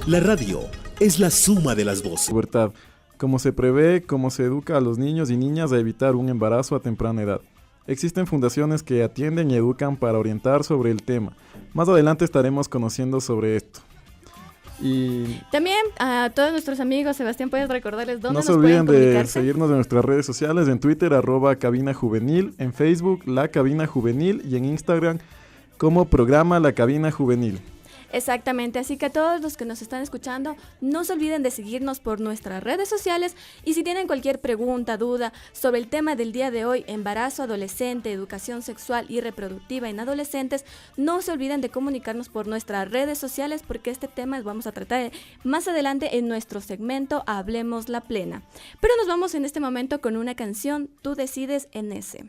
La radio es la suma de las voces. Pubertad. Cómo se prevé, cómo se educa a los niños y niñas a evitar un embarazo a temprana edad. Existen fundaciones que atienden y educan para orientar sobre el tema. Más adelante estaremos conociendo sobre esto. Y también a todos nuestros amigos, Sebastián, ¿puedes recordarles dónde no nos se pueden olviden de comunicarse? seguirnos en nuestras redes sociales, en Twitter @Cabina Juvenil, en Facebook La Cabina Juvenil y en Instagram como programa La Cabina Juvenil. Exactamente, así que a todos los que nos están escuchando, no se olviden de seguirnos por nuestras redes sociales y si tienen cualquier pregunta, duda sobre el tema del día de hoy, embarazo adolescente, educación sexual y reproductiva en adolescentes, no se olviden de comunicarnos por nuestras redes sociales porque este tema vamos a tratar más adelante en nuestro segmento Hablemos la Plena. Pero nos vamos en este momento con una canción, Tú decides en ese.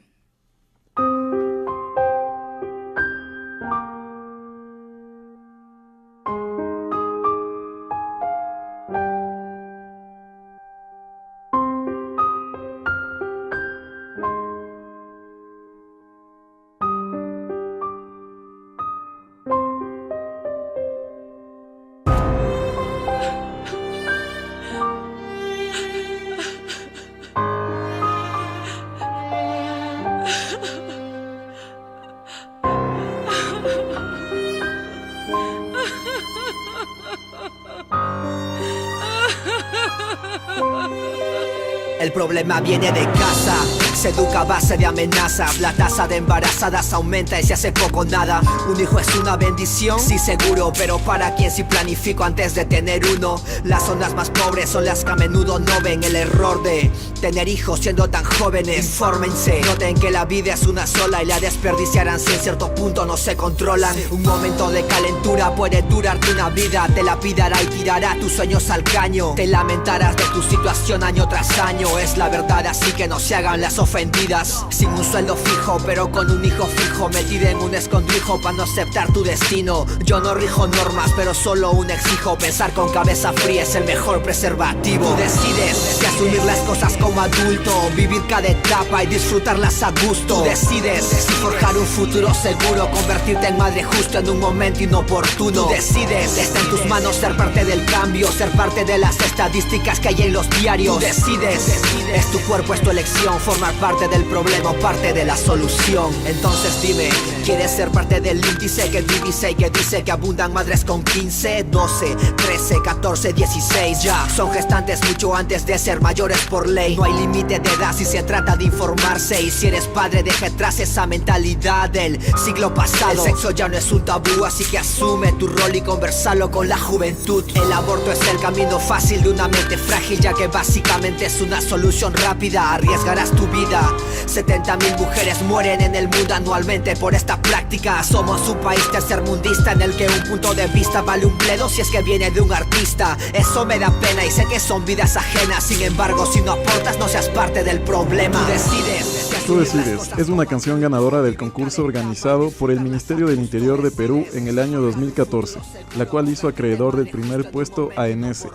El problema viene de casa, se educa a base de amenazas. La tasa de embarazadas aumenta y se hace poco nada. Un hijo es una bendición, sí seguro, pero para quien si planifico antes de tener uno. Las zonas más pobres son las que a menudo no ven el error de tener hijos siendo tan jóvenes. Infórmense, noten que la vida es una sola y la desperdiciarán si en cierto punto no se controlan. Un momento de calentura puede durarte una vida, te lapidará y tirará tus sueños al caño. Te lamentarás de tu situación año tras año. Es la verdad, así que no se hagan las ofendidas. Sin un sueldo fijo, pero con un hijo fijo, metida en un escondrijo para no aceptar tu destino. Yo no rijo normas, pero solo un exijo. Pensar con cabeza fría es el mejor preservativo. Tú decides si asumir las cosas como adulto, vivir cada etapa y disfrutarlas a gusto. Tú decides si forjar un futuro seguro, convertirte en madre justo en un momento inoportuno. Tú decides, está en tus manos ser parte del cambio, ser parte de las estadísticas que hay en los diarios. Tú decides, es tu cuerpo, es tu elección, formar parte del problema o parte de la solución. Entonces dime, ¿quieres ser parte del índice que divise y que dice que abundan madres con 15, 12, 13, 14, 16? Ya, son gestantes mucho antes de ser mayores por ley. No hay límite de edad si se trata de informarse. Y si eres padre, deja atrás esa mentalidad del siglo pasado. El sexo ya no es un tabú, así que asume tu rol y conversalo con la juventud. El aborto es el camino fácil de una mente frágil, ya que básicamente es una solución rápida, arriesgarás tu vida. 70,000 mujeres mueren en el mundo anualmente por esta práctica. Somos un país tercermundista en el que un punto de vista vale un bledo si es que viene de un artista. Eso me da pena y sé que son vidas ajenas. Sin embargo, si no aportas, no seas parte del problema. Tú decides. Tú decides es una canción ganadora del concurso organizado por el Ministerio del Interior de Perú en el año 2014, la cual hizo acreedor del primer puesto a Enes.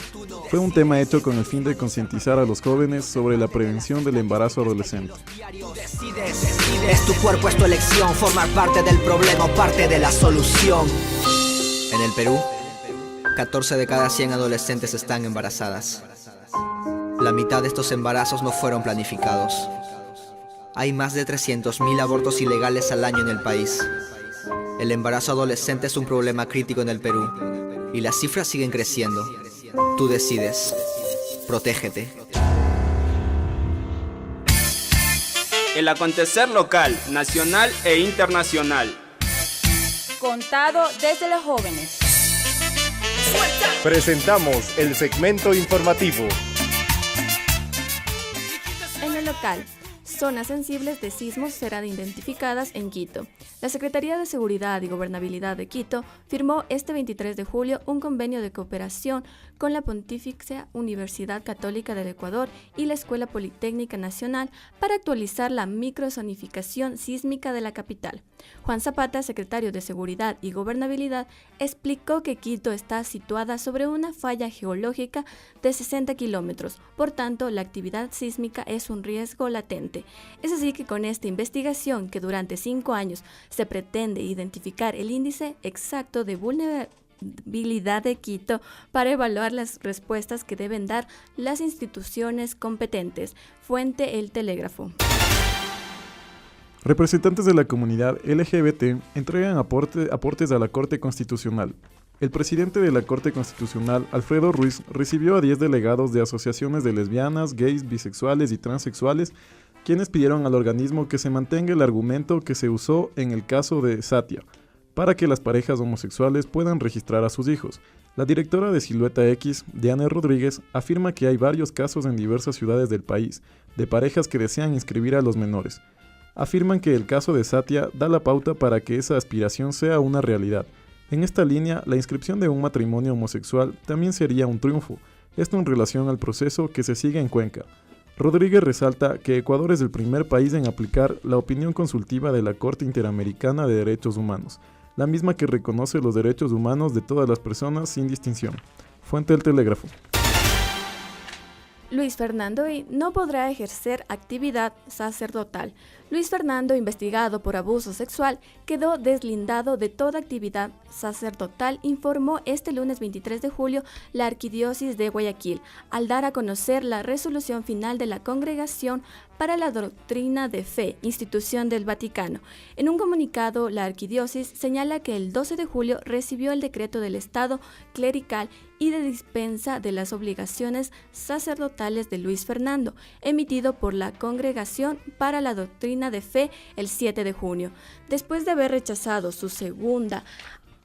Fue un tema hecho con el fin de concientizar a los jóvenes sobre la prevención del embarazo adolescente. Es tu cuerpo, es tu elección, formar parte del problema o parte de la solución. En el Perú, 14 de cada 100 adolescentes están embarazadas. La mitad de estos embarazos no fueron planificados. Hay más de 300,000 abortos ilegales al año en el país. El embarazo adolescente es un problema crítico en el Perú y las cifras siguen creciendo. Tú decides. Protégete. El acontecer local, nacional e internacional. Contado desde los jóvenes. Presentamos el segmento informativo. En el local, zonas sensibles de sismos serán identificadas en Quito. La Secretaría de Seguridad y Gobernabilidad de Quito firmó este 23 de julio un convenio de cooperación con la Pontificia Universidad Católica del Ecuador y la Escuela Politécnica Nacional para actualizar la microzonificación sísmica de la capital. Juan Zapata, secretario de Seguridad y Gobernabilidad, explicó que Quito está situada sobre una falla geológica de 60 kilómetros, por tanto, la actividad sísmica es un riesgo latente. Es así que con esta investigación, que durante 5 años se pretende identificar el índice exacto de Gobernabilidad de Quito para evaluar las respuestas que deben dar las instituciones competentes. Fuente El Telégrafo. Representantes de la comunidad LGBT entregan aportes a la Corte Constitucional. El presidente de la Corte Constitucional, Alfredo Ruiz, recibió a 10 delegados de asociaciones de lesbianas, gays, bisexuales y transexuales, quienes pidieron al organismo que se mantenga el argumento que se usó en el caso de Satia, para que las parejas homosexuales puedan registrar a sus hijos. La directora de Silueta X, Diana Rodríguez, afirma que hay varios casos en diversas ciudades del país, de parejas que desean inscribir a los menores. Afirman que el caso de Satia da la pauta para que esa aspiración sea una realidad. En esta línea, la inscripción de un matrimonio homosexual también sería un triunfo, esto en relación al proceso que se sigue en Cuenca. Rodríguez resalta que Ecuador es el primer país en aplicar la opinión consultiva de la Corte Interamericana de Derechos Humanos, la misma que reconoce los derechos humanos de todas las personas sin distinción. Fuente El Telégrafo. Luis Fernando I no podrá ejercer actividad sacerdotal. Luis Fernando, investigado por abuso sexual, quedó deslindado de toda actividad sacerdotal, informó este lunes 23 de julio la Arquidiócesis de Guayaquil, al dar a conocer la resolución final de la Congregación para la Doctrina de Fe, institución del Vaticano. En un comunicado, la Arquidiócesis señala que el 12 de julio recibió el decreto del Estado clerical y de dispensa de las obligaciones sacerdotales de Luis Fernando, emitido por la Congregación para la Doctrina de Fe el 7 de junio. Después de haber rechazado su segunda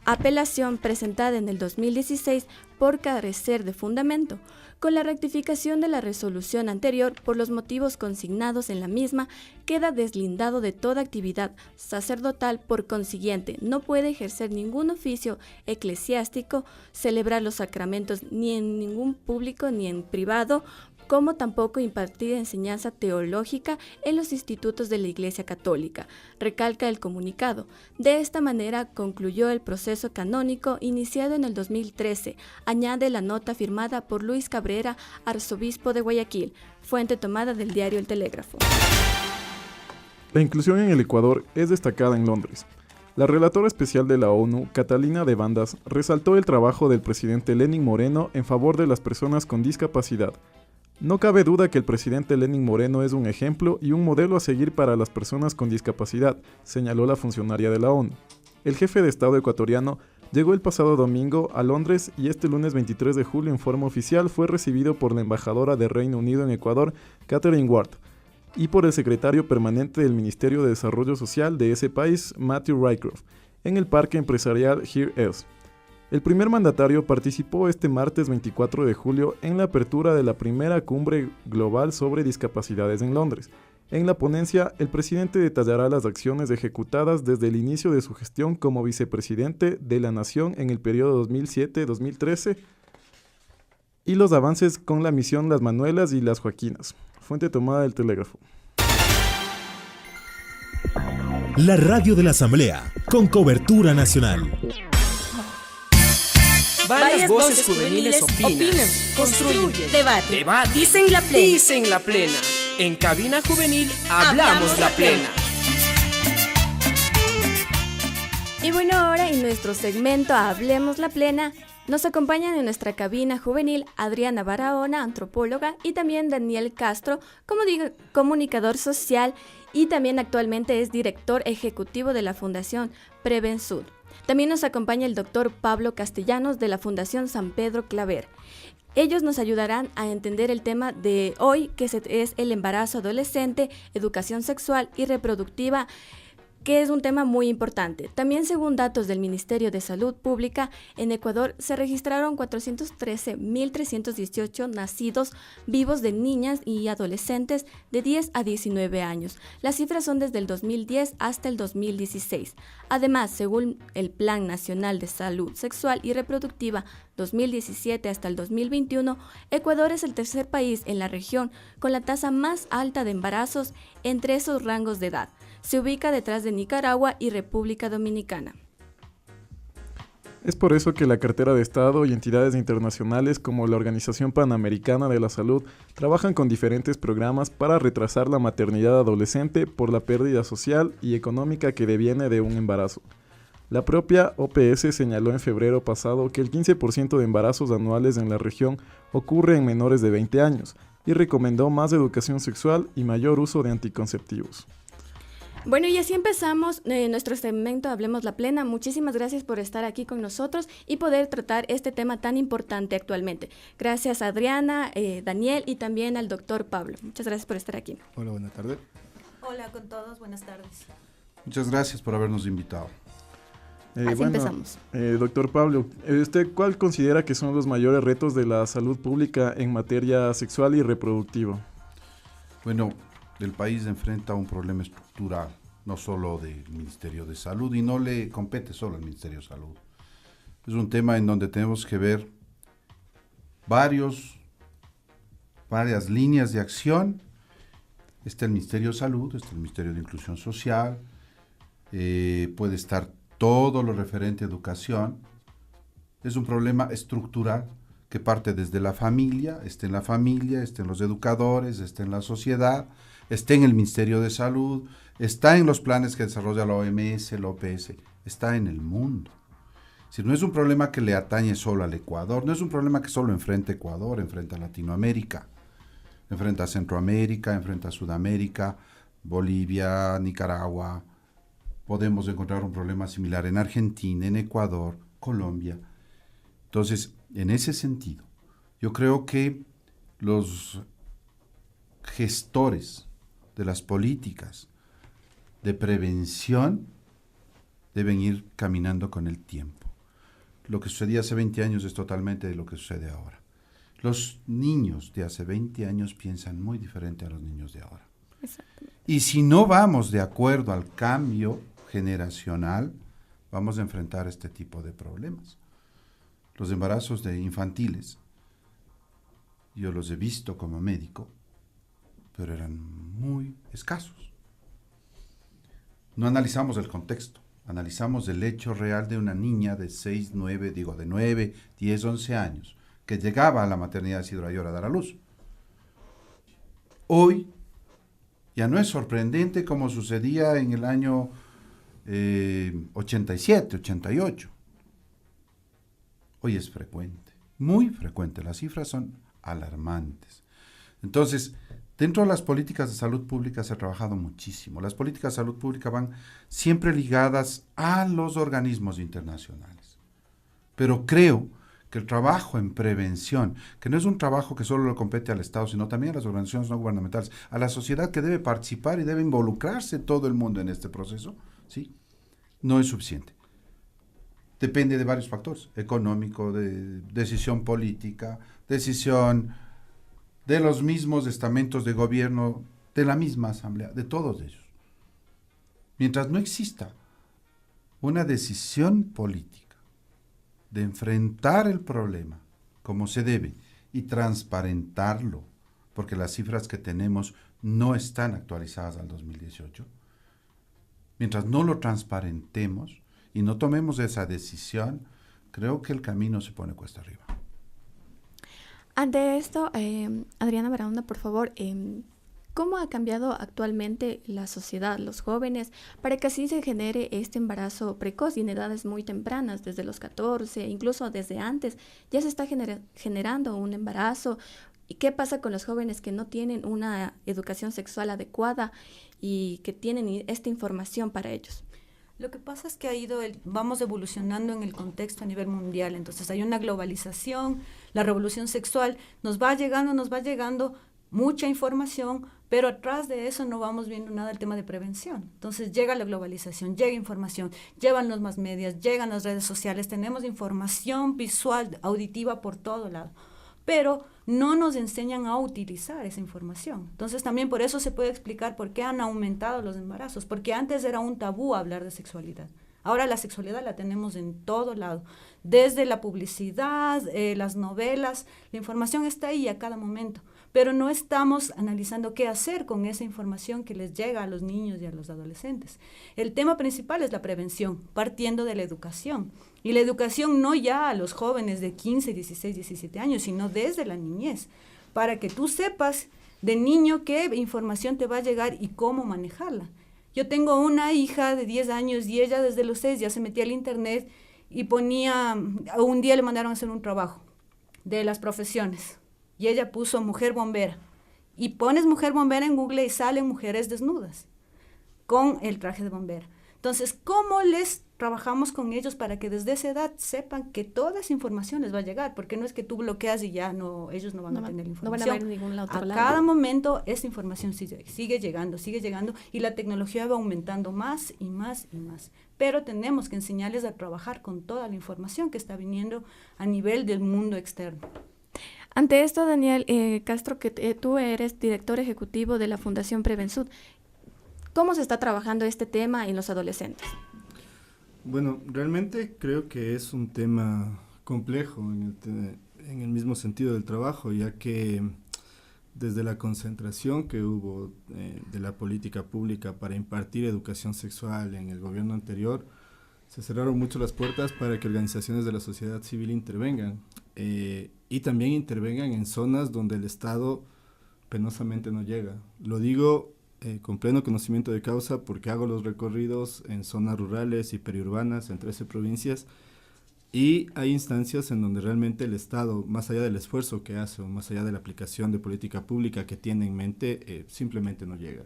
apelación presentada en el 2016 por carecer de fundamento, con la rectificación de la resolución anterior por los motivos consignados en la misma, queda deslindado de toda actividad sacerdotal, por consiguiente, no puede ejercer ningún oficio eclesiástico, celebrar los sacramentos ni en ningún público ni en privado, como tampoco impartir enseñanza teológica en los institutos de la Iglesia Católica, recalca el comunicado. De esta manera concluyó el proceso canónico iniciado en el 2013, añade la nota firmada por Luis Cabrera, arzobispo de Guayaquil, fuente tomada del diario El Telégrafo. La inclusión en el Ecuador es destacada en Londres. La relatora especial de la ONU, Catalina de Bandas, resaltó el trabajo del presidente Lenín Moreno en favor de las personas con discapacidad. No cabe duda que el presidente Lenín Moreno es un ejemplo y un modelo a seguir para las personas con discapacidad, señaló la funcionaria de la ONU. El jefe de Estado ecuatoriano llegó el pasado domingo a Londres y este lunes 23 de julio en forma oficial fue recibido por la embajadora de Reino Unido en Ecuador, Catherine Ward, y por el secretario permanente del Ministerio de Desarrollo Social de ese país, Matthew Rycroft, en el parque empresarial Here Else. El primer mandatario participó este martes 24 de julio en la apertura de la primera cumbre global sobre discapacidades en Londres. En la ponencia, el presidente detallará las acciones ejecutadas desde el inicio de su gestión como vicepresidente de la Nación en el periodo 2007-2013 y los avances con la misión Las Manuelas y Las Joaquinas. Fuente tomada del Telégrafo. La radio de la Asamblea, con cobertura nacional. Varias voces juveniles opinan, construyen, debaten, dicen la plena. En Cabina Juvenil hablamos la plena. Y bueno, ahora en nuestro segmento Hablemos la Plena, nos acompañan en nuestra cabina juvenil Adriana Barahona, antropóloga, y también Daniel Castro, comunicador social, y también actualmente es director ejecutivo de la Fundación Prevensud. También nos acompaña el doctor Pablo Castellanos de la Fundación San Pedro Claver. Ellos nos ayudarán a entender el tema de hoy, que es el embarazo adolescente, educación sexual y reproductiva, que es un tema muy importante. También, según datos del Ministerio de Salud Pública, en Ecuador se registraron 413.318 nacidos vivos de niñas y adolescentes de 10 a 19 años. Las cifras son desde el 2010 hasta el 2016. Además, según el Plan Nacional de Salud Sexual y Reproductiva 2017 hasta el 2021, Ecuador es el tercer país en la región con la tasa más alta de embarazos entre esos rangos de edad. Se ubica detrás de Nicaragua y República Dominicana. Es por eso que la cartera de Estado y entidades internacionales como la Organización Panamericana de la Salud trabajan con diferentes programas para retrasar la maternidad adolescente por la pérdida social y económica que deviene de un embarazo. La propia OPS señaló en febrero pasado que el 15% de embarazos anuales en la región ocurre en menores de 20 años y recomendó más educación sexual y mayor uso de anticonceptivos. Bueno, y así empezamos nuestro segmento Hablemos la Plena. Muchísimas gracias por estar aquí con nosotros y poder tratar este tema tan importante actualmente. Gracias a Adriana, Daniel y también al doctor Pablo. Muchas gracias por estar aquí. Hola, buenas tardes. Hola con todos, buenas tardes. Muchas gracias por habernos invitado. Así empezamos. Doctor Pablo, ¿cuál considera que son los mayores retos de la salud pública en materia sexual y reproductiva? Bueno, el país enfrenta un problema estructural, no solo del Ministerio de Salud, y no le compete solo al Ministerio de Salud. Es un tema en donde tenemos que ver varias líneas de acción. Está el Ministerio de Salud, está el Ministerio de Inclusión Social, puede estar todo lo referente a educación. Es un problema estructural que parte desde la familia, está en los educadores, está en la sociedad, está en el Ministerio de Salud, está en los planes que desarrolla la OMS, la OPS, está en el mundo. Si no es un problema que le atañe solo al Ecuador, no es un problema que solo enfrenta a Ecuador, enfrenta a Latinoamérica, enfrenta a Centroamérica, enfrenta a Sudamérica, Bolivia, Nicaragua. Podemos encontrar un problema similar en Argentina, en Ecuador, Colombia. Entonces, en ese sentido, yo creo que los gestores de las políticas de prevención deben ir caminando con el tiempo. Lo que sucedía hace 20 años es totalmente de lo que sucede ahora. Los niños de hace 20 años piensan muy diferente a los niños de ahora. Y si no vamos de acuerdo al cambio generacional, vamos a enfrentar este tipo de problemas. Los embarazos infantiles, yo los he visto como médico, pero eran muy escasos. No analizamos el contexto, analizamos el hecho real de una niña de 9, 10, 11 años, que llegaba a la maternidad de Isidro Ayora a dar a luz. Hoy ya no es sorprendente como sucedía en el año 87, 88. Hoy es frecuente, muy frecuente, las cifras son alarmantes. Entonces, dentro de las políticas de salud pública se ha trabajado muchísimo. Las políticas de salud pública van siempre ligadas a los organismos internacionales. Pero creo que el trabajo en prevención, que no es un trabajo que solo le compete al Estado, sino también a las organizaciones no gubernamentales, a la sociedad que debe participar y debe involucrarse todo el mundo en este proceso, ¿sí? No es suficiente. Depende de varios factores, económico, de decisión política, decisión de los mismos estamentos de gobierno, de la misma asamblea, de todos ellos. Mientras no exista una decisión política de enfrentar el problema como se debe y transparentarlo, porque las cifras que tenemos no están actualizadas al 2018, mientras no lo transparentemos y no tomemos esa decisión, creo que el camino se pone cuesta arriba. Ante esto, Adriana Barahona, por favor, ¿cómo ha cambiado actualmente la sociedad, los jóvenes, para que así se genere este embarazo precoz y en edades muy tempranas, desde los 14, incluso desde antes, ya se está generando un embarazo? ¿Y qué pasa con los jóvenes que no tienen una educación sexual adecuada y que tienen esta información para ellos? Lo que pasa es que vamos evolucionando en el contexto a nivel mundial, entonces hay una globalización, la revolución sexual, nos va llegando mucha información, pero atrás de eso no vamos viendo nada del tema de prevención. Entonces llega la globalización, llega información, llegan los más medios, llegan las redes sociales, tenemos información visual, auditiva por todo lado, pero no nos enseñan a utilizar esa información. Entonces también por eso se puede explicar por qué han aumentado los embarazos, porque antes era un tabú hablar de sexualidad. Ahora la sexualidad la tenemos en todo lado, desde la publicidad, las novelas, la información está ahí a cada momento, pero no estamos analizando qué hacer con esa información que les llega a los niños y a los adolescentes. El tema principal es la prevención, partiendo de la educación. Y la educación no ya a los jóvenes de 15, 16, 17 años, sino desde la niñez, para que tú sepas de niño qué información te va a llegar y cómo manejarla. Yo tengo una hija de 10 años y ella desde los 6 ya se metía al internet y ponía, un día le mandaron a hacer un trabajo de las profesiones y ella puso mujer bombera y pones mujer bombera en Google y salen mujeres desnudas con el traje de bombera. Entonces, ¿cómo les trabajamos con ellos para que desde esa edad sepan que toda esa información les va a llegar? Porque no es que tú bloqueas y ya no, ellos no van a tener la información. No van a ver ningún otro lado. Cada momento esa información sigue llegando y la tecnología va aumentando más y más y más. Pero tenemos que enseñarles a trabajar con toda la información que está viniendo a nivel del mundo externo. Ante esto, Daniel Castro, que tú eres director ejecutivo de la Fundación Prevensud, ¿cómo se está trabajando este tema en los adolescentes? Bueno, realmente creo que es un tema complejo en el mismo sentido del trabajo, ya que desde la concentración que hubo de la política pública para impartir educación sexual en el gobierno anterior, se cerraron mucho las puertas para que organizaciones de la sociedad civil intervengan y también intervengan en zonas donde el Estado penosamente no llega. Lo digo con pleno conocimiento de causa porque hago los recorridos en zonas rurales y periurbanas en 13 provincias y hay instancias en donde realmente el Estado, más allá del esfuerzo que hace o más allá de la aplicación de política pública que tiene en mente, simplemente no llega.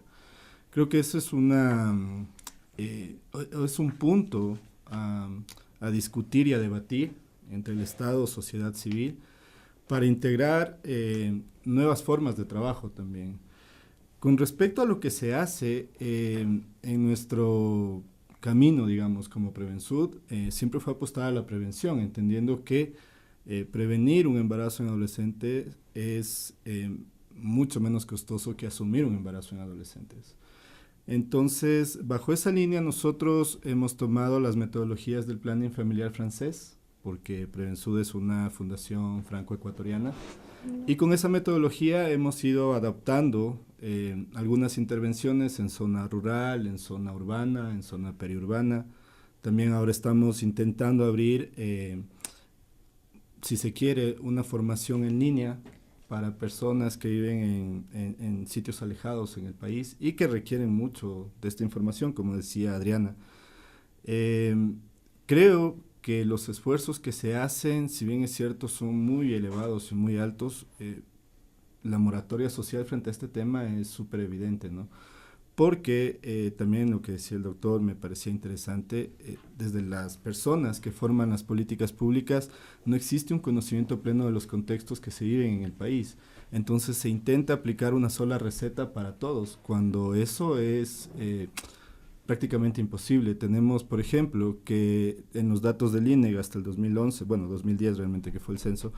Creo que eso es es un punto a discutir y a debatir entre el Estado, sociedad civil, para integrar nuevas formas de trabajo también. Con respecto a lo que se hace en nuestro camino, digamos, como Prevensud, siempre fue apostar a la prevención, entendiendo que prevenir un embarazo en adolescentes es mucho menos costoso que asumir un embarazo en adolescentes. Entonces, bajo esa línea, nosotros hemos tomado las metodologías del Planning Familiar francés, porque Prevensud es una fundación franco-ecuatoriana, y con esa metodología hemos ido adaptando algunas intervenciones en zona rural, en zona urbana, en zona periurbana. También ahora estamos intentando abrir, si se quiere, una formación en línea para personas que viven en sitios alejados en el país y que requieren mucho de esta información, como decía Adriana. Creo que los esfuerzos que se hacen, si bien es cierto, son muy elevados y muy altos, la moratoria social frente a este tema es súper evidente, ¿no? Porque también lo que decía el doctor me parecía interesante, desde las personas que forman las políticas públicas no existe un conocimiento pleno de los contextos que se viven en el país. Entonces se intenta aplicar una sola receta para todos, cuando eso es prácticamente imposible. Tenemos, por ejemplo, que en los datos del INEG hasta el 2011, bueno, 2010 realmente que fue el censo,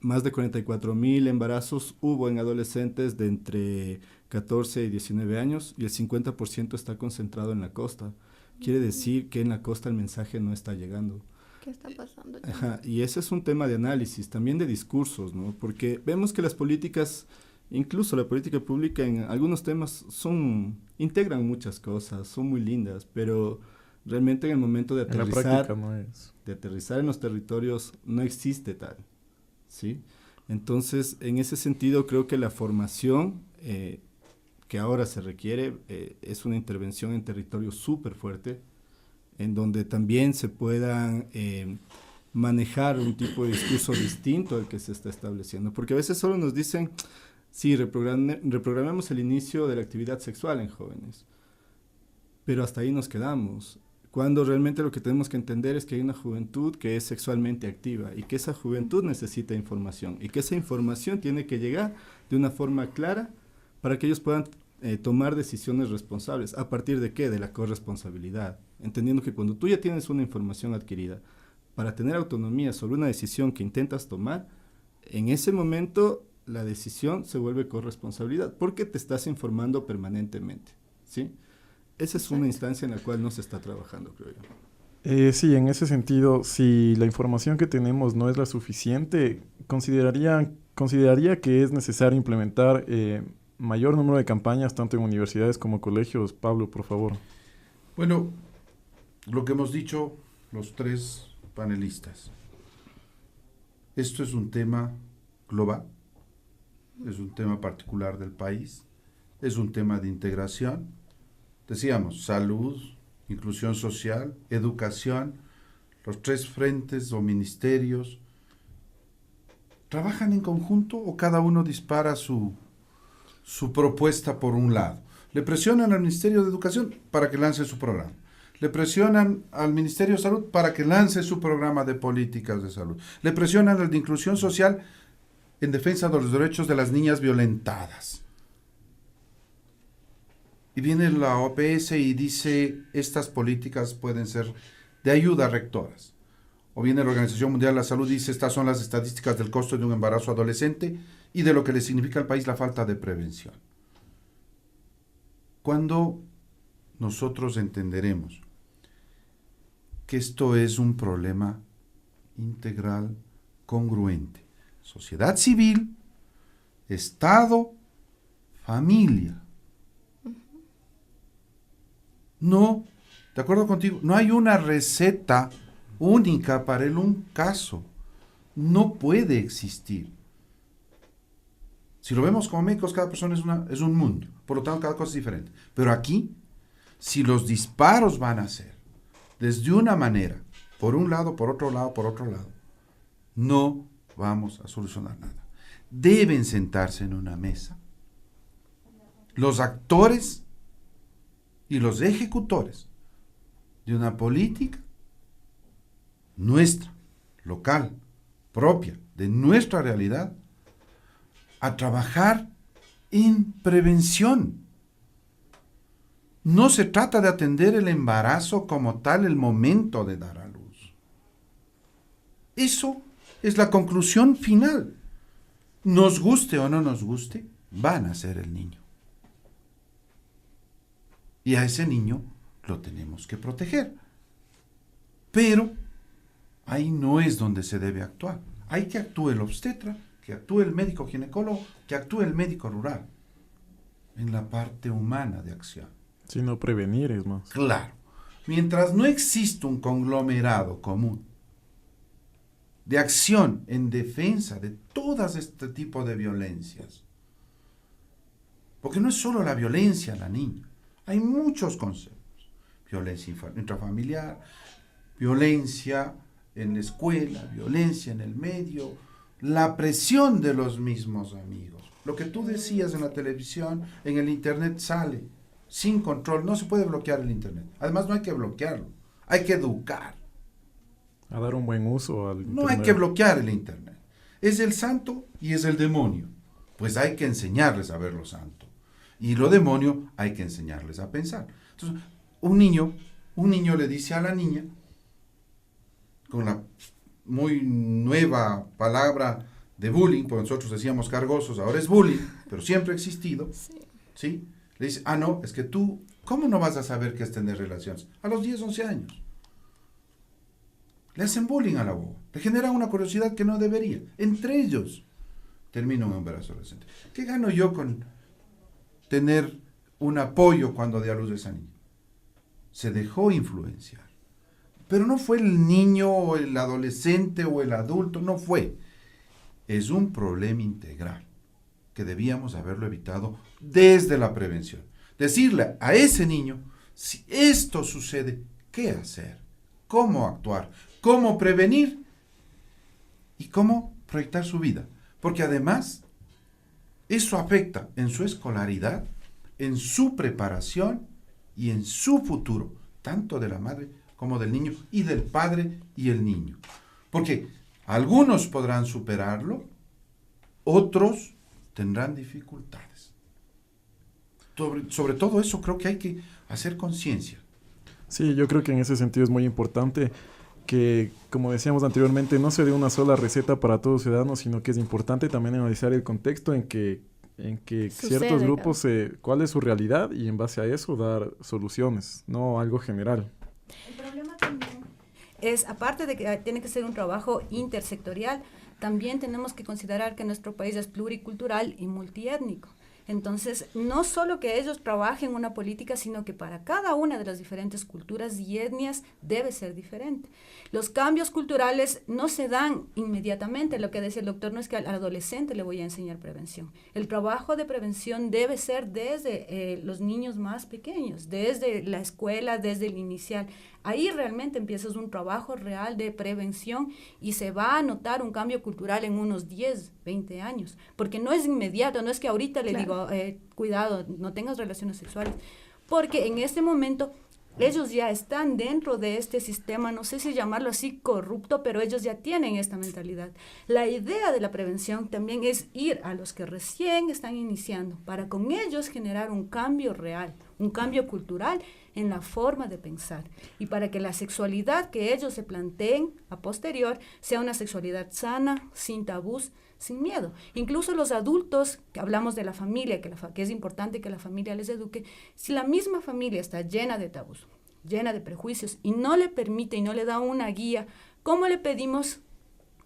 más de 44,000 embarazos hubo en adolescentes de entre 14 y 19 años y el 50% está concentrado en la costa. Quiere decir que en la costa el mensaje no está llegando. ¿Qué está pasando? Ajá, y ese es un tema de análisis, también de discursos, ¿no? Porque vemos que las políticas, incluso la política pública en algunos temas integran muchas cosas, son muy lindas, pero realmente en el momento de aterrizar, en la práctica no es. De aterrizar en los territorios no existe tal, ¿sí? Entonces, en ese sentido, creo que la formación que ahora se requiere es una intervención en territorio súper fuerte, en donde también se puedan manejar un tipo de discurso distinto al que se está estableciendo, porque a veces solo nos dicen, sí, reprogramemos el inicio de la actividad sexual en jóvenes, pero hasta ahí nos quedamos, cuando realmente lo que tenemos que entender es que hay una juventud que es sexualmente activa y que esa juventud necesita información y que esa información tiene que llegar de una forma clara para que ellos puedan tomar decisiones responsables. ¿A partir de qué? De la corresponsabilidad, entendiendo que cuando tú ya tienes una información adquirida, para tener autonomía sobre una decisión que intentas tomar, en ese momento la decisión se vuelve corresponsabilidad, porque te estás informando permanentemente, ¿sí? Esa es una instancia en la cual no se está trabajando, creo yo. Sí, en ese sentido, si la información que tenemos no es la suficiente, consideraría que es necesario implementar mayor número de campañas, tanto en universidades como colegios. Pablo, por favor. Bueno, lo que hemos dicho los tres panelistas, esto es un tema global, es un tema particular del país, es un tema de integración, decíamos, salud, inclusión social, educación, los 3 frentes o ministerios, ¿trabajan en conjunto o cada uno dispara su propuesta por un lado? Le presionan al Ministerio de Educación para que lance su programa. Le presionan al Ministerio de Salud para que lance su programa de políticas de salud. Le presionan al de Inclusión Social en defensa de los derechos de las niñas violentadas. Y viene la OPS y dice, estas políticas pueden ser de ayuda a rectoras. O viene la Organización Mundial de la Salud y dice, estas son las estadísticas del costo de un embarazo adolescente y de lo que le significa al país la falta de prevención. Cuando nosotros entenderemos que esto es un problema integral, congruente, sociedad civil, Estado, familia. No, de acuerdo contigo, no hay una receta única para un caso. No puede existir. Si lo vemos como médicos, cada persona es un mundo. Por lo tanto, cada cosa es diferente. Pero aquí, si los disparos van a ser desde una manera, por un lado, por otro lado, no vamos a solucionar nada. Deben sentarse en una mesa los actores y los ejecutores de una política nuestra, local, propia, de nuestra realidad, a trabajar en prevención. No se trata de atender el embarazo como tal, el momento de dar a luz. Eso es la conclusión final. Nos guste o no nos guste, va a nacer el niño. Y a ese niño lo tenemos que proteger. Pero ahí no es donde se debe actuar. Hay que actúe el obstetra, que actúe el médico ginecólogo, que actúe el médico rural. En la parte humana de acción. Sino prevenir es más. Claro. Mientras no exista un conglomerado común de acción en defensa de todas este tipo de violencias, porque no es solo la violencia a la niña, hay muchos conceptos. Violencia intrafamiliar, violencia en la escuela, violencia en el medio, la presión de los mismos amigos. Lo que tú decías en la televisión, en el internet sale sin control. No se puede bloquear el internet. Además, no hay que bloquearlo. Hay que educar. A dar un buen uso al internet. No hay que bloquear el internet. Es el santo y es el demonio. Pues hay que enseñarles a ver lo santo. Y lo demonio hay que enseñarles a pensar. Entonces, un niño le dice a la niña, con la muy nueva palabra de bullying, porque nosotros decíamos cargosos, ahora es bullying, pero siempre ha existido, ¿sí? Le dice, no, es que tú, ¿cómo no vas a saber qué es tener relaciones? A los 10, 11 años. Le hacen bullying a la boba, le generan una curiosidad que no debería. Entre ellos, termina un embarazo adolescente. ¿Qué gano yo con tener un apoyo cuando dé a luz a esa niña? Se dejó influenciar. Pero no fue el niño o el adolescente o el adulto, no fue. Es un problema integral que debíamos haberlo evitado desde la prevención. Decirle a ese niño, si esto sucede, ¿qué hacer? ¿Cómo actuar? ¿Cómo prevenir? ¿Y cómo proyectar su vida? Porque además, eso afecta en su escolaridad, en su preparación y en su futuro, tanto de la madre como del niño, y del padre y el niño. Porque algunos podrán superarlo, otros tendrán dificultades. Sobre todo eso creo que hay que hacer conciencia. Sí, yo creo que en ese sentido es muy importante que, como decíamos anteriormente, no se dé una sola receta para todos los ciudadanos, sino que es importante también analizar el contexto en que ciertos grupos, cuál es su realidad, y en base a eso dar soluciones, no algo general. El problema también es, aparte de que tiene que ser un trabajo intersectorial, también tenemos que considerar que nuestro país es pluricultural y multiétnico. Entonces, no solo que ellos trabajen una política, sino que para cada una de las diferentes culturas y etnias debe ser diferente. Los cambios culturales no se dan inmediatamente. Lo que decía el doctor no es que al adolescente le voy a enseñar prevención. El trabajo de prevención debe ser desde los niños más pequeños, desde la escuela, desde el inicial. Ahí realmente empiezas un trabajo real de prevención y se va a notar un cambio cultural en unos 10, 20 años, porque no es inmediato, no es que ahorita le digo, cuidado, no tengas relaciones sexuales, porque en este momento ellos ya están dentro de este sistema, no sé si llamarlo así corrupto, pero ellos ya tienen esta mentalidad. La idea de la prevención también es ir a los que recién están iniciando, para con ellos generar un cambio real, un cambio cultural en la forma de pensar, y para que la sexualidad que ellos se planteen a posterior sea una sexualidad sana, sin tabús, sin miedo. Incluso los adultos, que hablamos de la familia, que es importante que la familia les eduque, si la misma familia está llena de tabús, llena de prejuicios, y no le permite y no le da una guía, ¿cómo le pedimos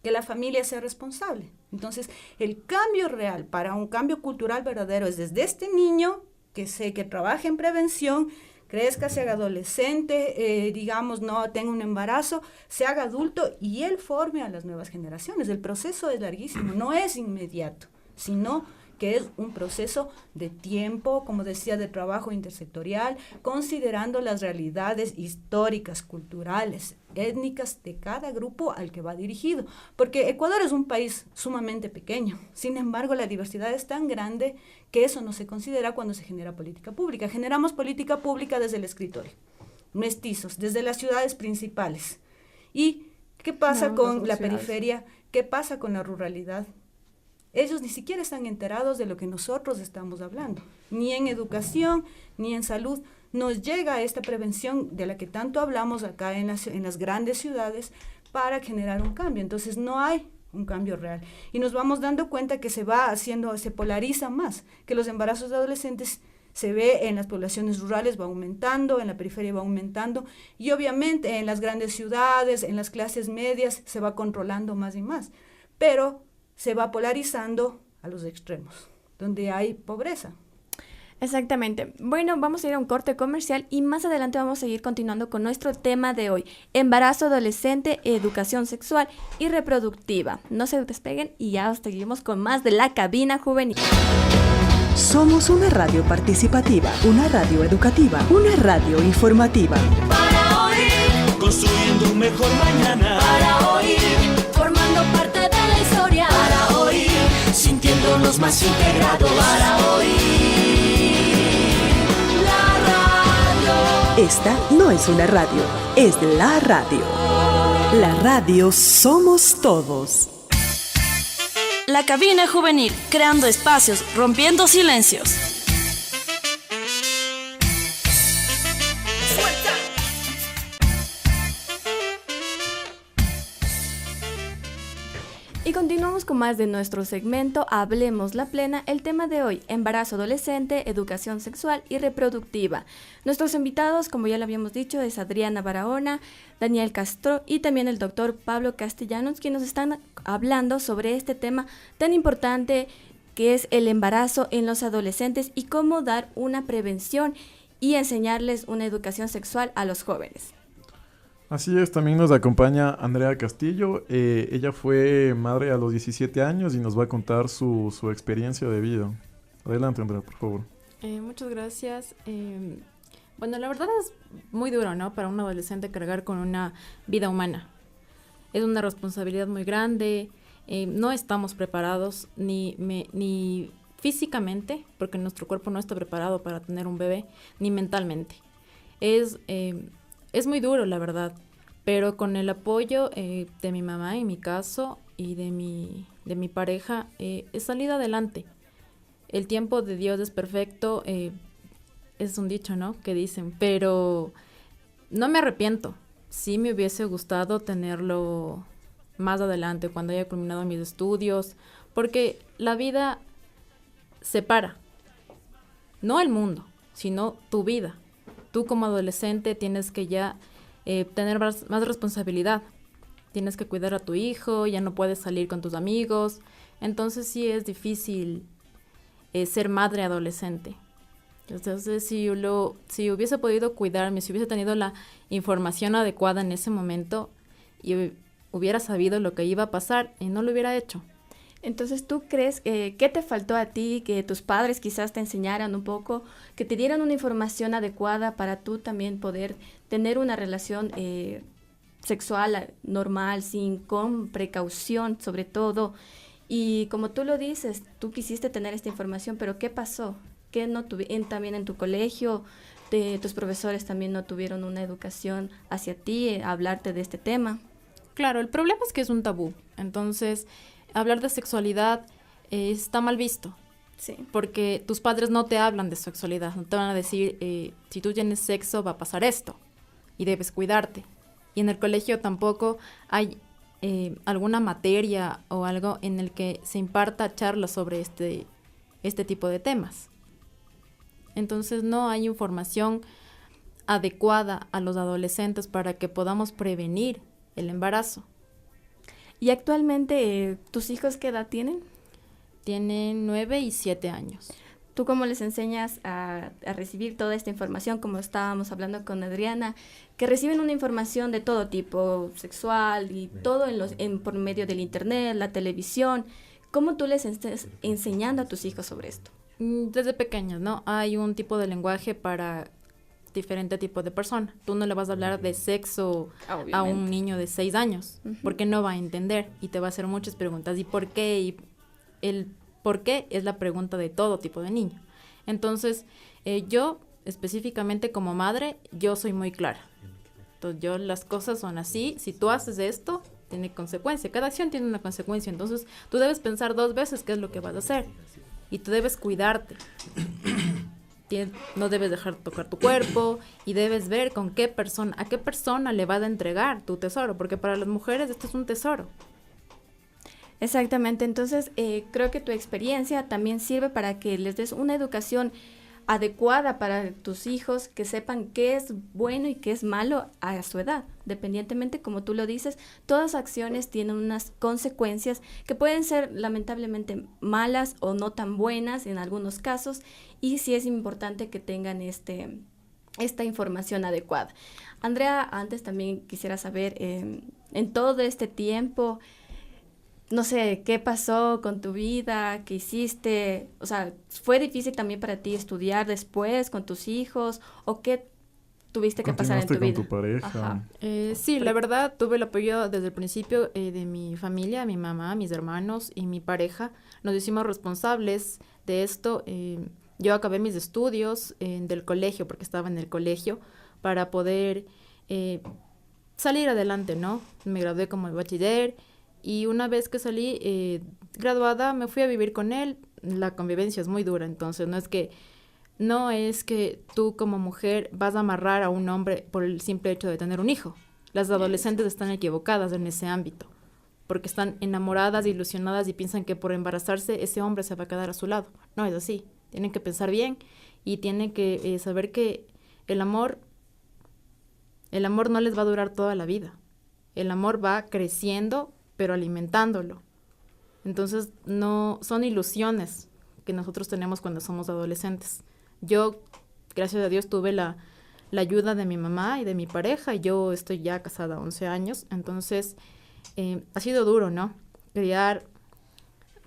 que la familia sea responsable? Entonces, el cambio real para un cambio cultural verdadero es desde este niño que trabaje en prevención, crezca, se haga adolescente, digamos, no tenga un embarazo, se haga adulto y él forme a las nuevas generaciones. El proceso es larguísimo, no es inmediato, sino que es un proceso de tiempo, como decía, de trabajo intersectorial, considerando las realidades históricas, culturales, étnicas de cada grupo al que va dirigido. Porque Ecuador es un país sumamente pequeño, sin embargo la diversidad es tan grande que eso no se considera cuando se genera política pública. Generamos política pública desde el escritorio, mestizos, desde las ciudades principales. ¿Y qué pasa con la periferia? ¿Qué pasa con la ruralidad? Ellos ni siquiera están enterados de lo que nosotros estamos hablando. Ni en educación, ni en salud nos llega esta prevención de la que tanto hablamos acá en las grandes ciudades para generar un cambio. Entonces no hay un cambio real. Y nos vamos dando cuenta que se polariza más, que los embarazos de adolescentes se ve en las poblaciones rurales, va aumentando, en la periferia va aumentando, y obviamente en las grandes ciudades, en las clases medias, se va controlando más y más. Pero se va polarizando a los extremos, donde hay pobreza. Exactamente. Bueno, vamos a ir a un corte comercial y más adelante vamos a seguir continuando con nuestro tema de hoy, embarazo adolescente, educación sexual y reproductiva. No se despeguen y ya seguimos con más de La Cabina Juvenil. Somos una radio participativa, una radio educativa, una radio informativa. Para oír, construyendo un mejor mañana. Para oír, formando parte de la historia. Para oír, sintiéndonos más integrados. Para oír, la radio. Esta no es una radio, es la radio. La radio somos todos. La Cabina Juvenil, creando espacios, rompiendo silencios. Y continuamos con más de nuestro segmento Hablemos la Plena. El tema de hoy, embarazo adolescente, educación sexual y reproductiva. Nuestros invitados, como ya lo habíamos dicho, es Adriana Barahona, Daniel Castro y también el doctor Pablo Castellanos, quienes nos están hablando sobre este tema tan importante que es el embarazo en los adolescentes y cómo dar una prevención y enseñarles una educación sexual a los jóvenes. Así es, también nos acompaña Andrea Castillo. Ella fue madre a los 17 años y nos va a contar su experiencia de vida. Adelante, Andrea, por favor. Muchas gracias. Bueno, la verdad es muy duro, ¿no? Para un adolescente cargar con una vida humana. Es una responsabilidad muy grande. No estamos preparados ni físicamente, porque nuestro cuerpo no está preparado para tener un bebé, ni mentalmente. Es muy duro, la verdad, pero con el apoyo de mi mamá, en mi caso, y de mi pareja, he salido adelante. El tiempo de Dios es perfecto, es un dicho, ¿no?, que dicen, pero no me arrepiento. Sí me hubiese gustado tenerlo más adelante, cuando haya culminado mis estudios, porque la vida separa, no el mundo, sino tu vida. Tú como adolescente tienes que ya tener más responsabilidad. Tienes que cuidar a tu hijo, ya no puedes salir con tus amigos. Entonces sí es difícil ser madre adolescente. Entonces, si hubiese podido cuidarme, si hubiese tenido la información adecuada en ese momento y hubiera sabido lo que iba a pasar, no lo hubiera hecho. Entonces, ¿tú crees qué te faltó a ti, que tus padres quizás te enseñaran un poco, que te dieran una información adecuada para tú también poder tener una relación sexual normal, con precaución sobre todo? Y como tú lo dices, tú quisiste tener esta información, pero ¿qué pasó? ¿Qué no también en tu colegio, tus profesores también no tuvieron una educación hacia ti, hablarte de este tema? Claro, el problema es que es un tabú. Entonces, hablar de sexualidad está mal visto. Sí. Porque tus padres no te hablan de sexualidad, no te van a decir, si tú tienes sexo va a pasar esto y debes cuidarte. Y en el colegio tampoco hay alguna materia o algo en el que se imparta charlas sobre este tipo de temas. Entonces no hay información adecuada a los adolescentes para que podamos prevenir el embarazo. ¿Y actualmente tus hijos qué edad tienen? Tienen 9 y 7 años. ¿Tú cómo les enseñas a recibir toda esta información, como estábamos hablando con Adriana, que reciben una información de todo tipo, sexual y todo por medio del internet, la televisión? ¿Cómo tú les estás enseñando a tus hijos sobre esto? Desde pequeños, ¿no? Hay un tipo de lenguaje para diferente tipo de persona. Tú no le vas a hablar de sexo a un niño de 6 años, porque no va a entender y te va a hacer muchas preguntas. ¿Y por qué? Y el por qué es la pregunta de todo tipo de niño. Entonces, yo específicamente como madre, yo soy muy clara. Entonces, las cosas son así. Si tú haces esto, tiene consecuencia. Cada acción tiene una consecuencia. Entonces, tú debes pensar 2 veces qué es lo que vas a hacer. Y tú debes cuidarte. No debes dejar tocar tu cuerpo y debes ver a qué persona le vas a entregar tu tesoro, porque para las mujeres esto es un tesoro. Exactamente, entonces creo que tu experiencia también sirve para que les des una educación adecuada para tus hijos, que sepan qué es bueno y qué es malo a su edad. Dependientemente, como tú lo dices, todas acciones tienen unas consecuencias que pueden ser lamentablemente malas o no tan buenas en algunos casos, y sí es importante que tengan esta información adecuada. Andrea, antes también quisiera saber, en todo este tiempo, no sé, ¿qué pasó con tu vida? ¿Qué hiciste? O sea, ¿fue difícil también para ti estudiar después con tus hijos? ¿O qué tuviste que pasar en tu vida? ¿Continuaste con tu pareja? Sí, la verdad, tuve el apoyo desde el principio de mi familia, mi mamá, mis hermanos y mi pareja. Nos hicimos responsables de esto. Yo acabé mis estudios del colegio, porque estaba en el colegio, para poder salir adelante, ¿no? Me gradué como bachiller. Y una vez que salí graduada, me fui a vivir con él. La convivencia es muy dura, entonces no es que tú como mujer vas a amarrar a un hombre por el simple hecho de tener un hijo. Las adolescentes están equivocadas en ese ámbito, porque están enamoradas, ilusionadas y piensan que por embarazarse ese hombre se va a quedar a su lado. No es así. Tienen que pensar bien y tienen que saber que el amor no les va a durar toda la vida. El amor va creciendo, pero alimentándolo. Entonces, no son ilusiones que nosotros tenemos cuando somos adolescentes. Yo, gracias a Dios, tuve la ayuda de mi mamá y de mi pareja, y yo estoy ya casada 11 años, entonces ha sido duro, ¿no? Criar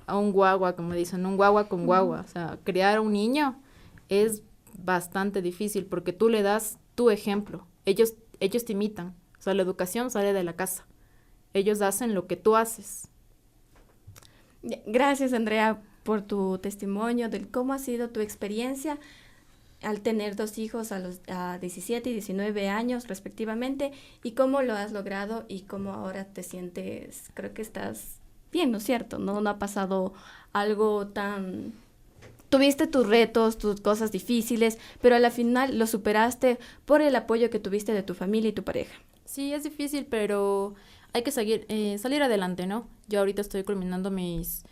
a un guagua, como dicen, un guagua con guagua. O sea, criar a un niño es bastante difícil porque tú le das tu ejemplo. Ellos te imitan. O sea, la educación sale de la casa. Ellos hacen lo que tú haces. Gracias, Andrea, por tu testimonio de cómo ha sido tu experiencia al tener 2 hijos a 17 y 19 años respectivamente, y cómo lo has logrado y cómo ahora te sientes. Creo que estás bien, ¿no es cierto? No ha pasado algo tan... Tuviste tus retos, tus cosas difíciles, pero a la final lo superaste por el apoyo que tuviste de tu familia y tu pareja. Sí, es difícil, pero hay que salir adelante, ¿no? Yo ahorita estoy culminando mis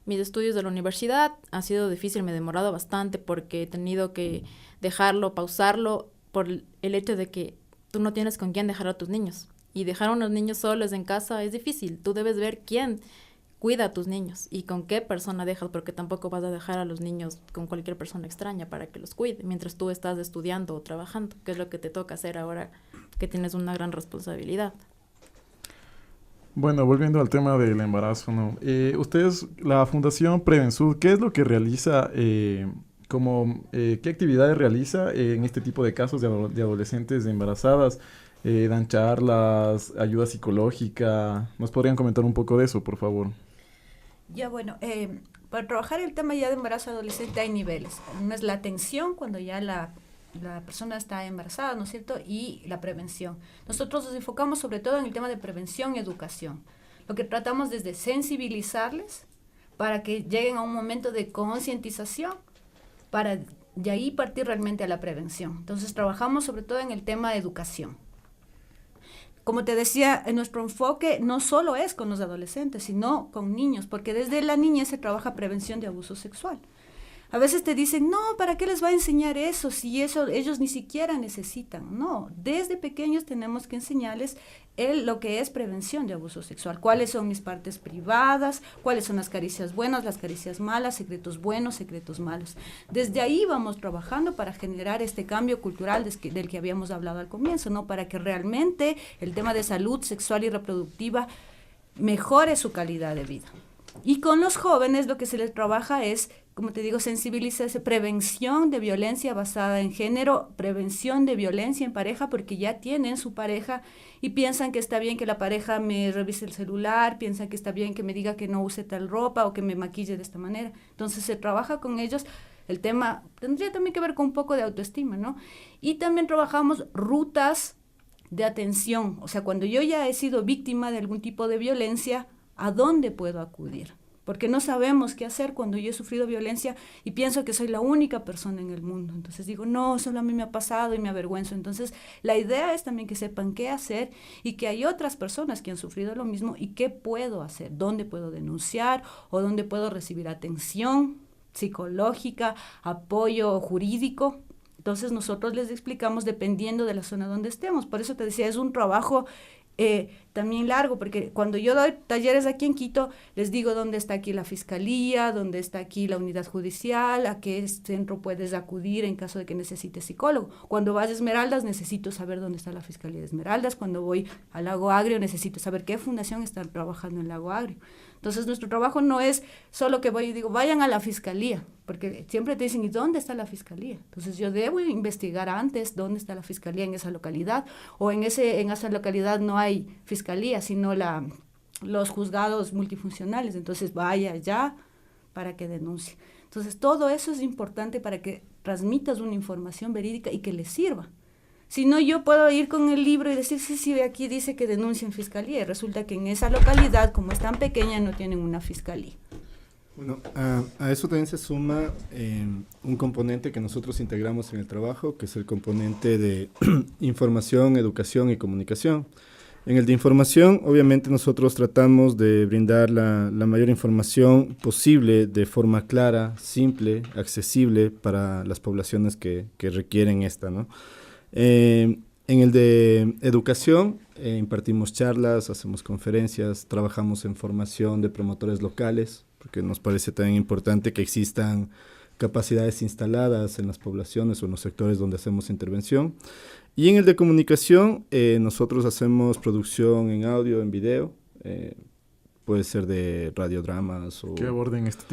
estudios de la universidad. Ha sido difícil, me he demorado bastante porque he tenido que dejarlo, pausarlo, por el hecho de que tú no tienes con quién dejar a tus niños. Y dejar a unos niños solos en casa es difícil. Tú debes ver quién cuida a tus niños y con qué persona dejas, porque tampoco vas a dejar a los niños con cualquier persona extraña para que los cuide, mientras tú estás estudiando o trabajando, que es lo que te toca hacer ahora que tienes una gran responsabilidad. Bueno, volviendo al tema del embarazo, ¿no? Ustedes, la Fundación Prevensud, ¿qué es lo que realiza, qué actividades realiza en este tipo de casos de adolescentes embarazadas? Dan charlas, ayuda psicológica. ¿Nos podrían comentar un poco de eso, por favor? Ya, bueno, para trabajar el tema ya de embarazo adolescente hay niveles. Uno es la atención cuando ya la persona está embarazada, ¿no es cierto? Y la prevención. Nosotros nos enfocamos sobre todo en el tema de prevención y educación. Lo que tratamos es de sensibilizarles para que lleguen a un momento de concientización para de ahí partir realmente a la prevención. Entonces trabajamos sobre todo en el tema de educación. Como te decía, nuestro enfoque no solo es con los adolescentes, sino con niños, porque desde la niñez se trabaja prevención de abuso sexual. A veces te dicen, no, ¿para qué les va a enseñar eso si eso ellos ni siquiera necesitan? No, desde pequeños tenemos que enseñarles lo que es prevención de abuso sexual. ¿Cuáles son mis partes privadas? ¿Cuáles son las caricias buenas, las caricias malas, secretos buenos, secretos malos? Desde ahí vamos trabajando para generar este cambio cultural del que habíamos hablado al comienzo, ¿no? Para que realmente el tema de salud sexual y reproductiva mejore su calidad de vida. Y con los jóvenes lo que se les trabaja es, como te digo, sensibilizarse, prevención de violencia basada en género, prevención de violencia en pareja, porque ya tienen su pareja y piensan que está bien que la pareja me revise el celular, piensan que está bien que me diga que no use tal ropa o que me maquille de esta manera. Entonces se trabaja con ellos. El tema tendría también que ver con un poco de autoestima, ¿no? Y también trabajamos rutas de atención. O sea, cuando yo ya he sido víctima de algún tipo de violencia, ¿a dónde puedo acudir? Porque no sabemos qué hacer cuando yo he sufrido violencia y pienso que soy la única persona en el mundo. Entonces digo, no, solo a mí me ha pasado y me avergüenzo. Entonces la idea es también que sepan qué hacer y que hay otras personas que han sufrido lo mismo y qué puedo hacer, dónde puedo denunciar o dónde puedo recibir atención psicológica, apoyo jurídico. Entonces nosotros les explicamos dependiendo de la zona donde estemos. Por eso te decía, es un trabajo también largo, porque cuando yo doy talleres aquí en Quito, les digo dónde está aquí la fiscalía, dónde está aquí la unidad judicial, a qué centro puedes acudir en caso de que necesites psicólogo. Cuando vas a Esmeraldas, necesito saber dónde está la fiscalía de Esmeraldas. Cuando voy al Lago Agrio, necesito saber qué fundación está trabajando en Lago Agrio. Entonces, nuestro trabajo no es solo que voy y digo, vayan a la fiscalía, porque siempre te dicen, ¿y dónde está la fiscalía? Entonces, yo debo investigar antes dónde está la fiscalía en esa localidad, o en esa localidad no hay fiscalía, sino los juzgados multifuncionales. Entonces, vaya allá para que denuncie. Entonces, todo eso es importante para que transmitas una información verídica y que les sirva. Si no, yo puedo ir con el libro y decir, sí, aquí dice que denuncia en fiscalía, y resulta que en esa localidad, como es tan pequeña, no tienen una fiscalía. Bueno, a eso también se suma un componente que nosotros integramos en el trabajo, que es el componente de información, educación y comunicación. En el de información, obviamente nosotros tratamos de brindar la mayor información posible de forma clara, simple, accesible para las poblaciones que requieren esta, ¿no? En el de educación, impartimos charlas, hacemos conferencias, trabajamos en formación de promotores locales, porque nos parece también importante que existan capacidades instaladas en las poblaciones o en los sectores donde hacemos intervención. Y en el de comunicación, nosotros hacemos producción en audio, en video, puede ser de radiodramas o que aborden este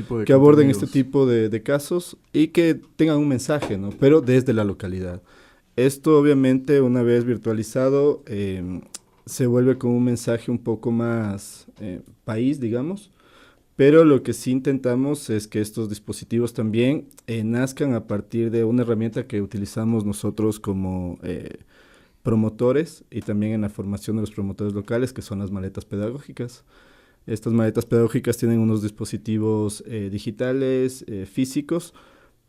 tipo de casos y que tengan un mensaje, ¿no? Pero desde la localidad. Esto obviamente una vez virtualizado se vuelve con un mensaje un poco más país, digamos, pero lo que sí intentamos es que estos dispositivos también nazcan a partir de una herramienta que utilizamos nosotros como promotores y también en la formación de los promotores locales, que son las maletas pedagógicas. Estas maletas pedagógicas tienen unos dispositivos digitales, físicos,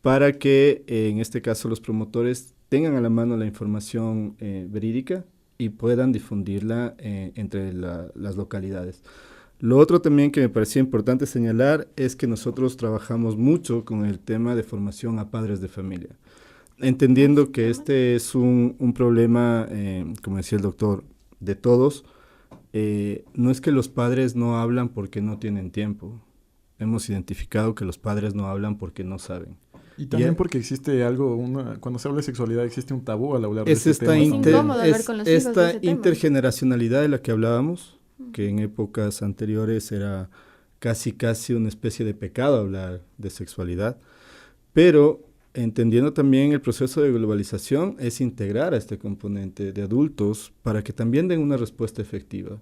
para que en este caso los promotores tengan a la mano la información verídica y puedan difundirla entre las localidades. Lo otro también que me parecía importante señalar es que nosotros trabajamos mucho con el tema de formación a padres de familia, entendiendo que este es un problema, como decía el doctor, de todos, no es que los padres no hablan porque no tienen tiempo. Hemos identificado que los padres no hablan porque no saben. Y también porque existe algo, cuando se habla de sexualidad existe un tabú al hablar de este tema. Esta intergeneracionalidad de la que hablábamos, que en épocas anteriores era casi una especie de pecado hablar de sexualidad, pero entendiendo también el proceso de globalización es integrar a este componente de adultos para que también den una respuesta efectiva.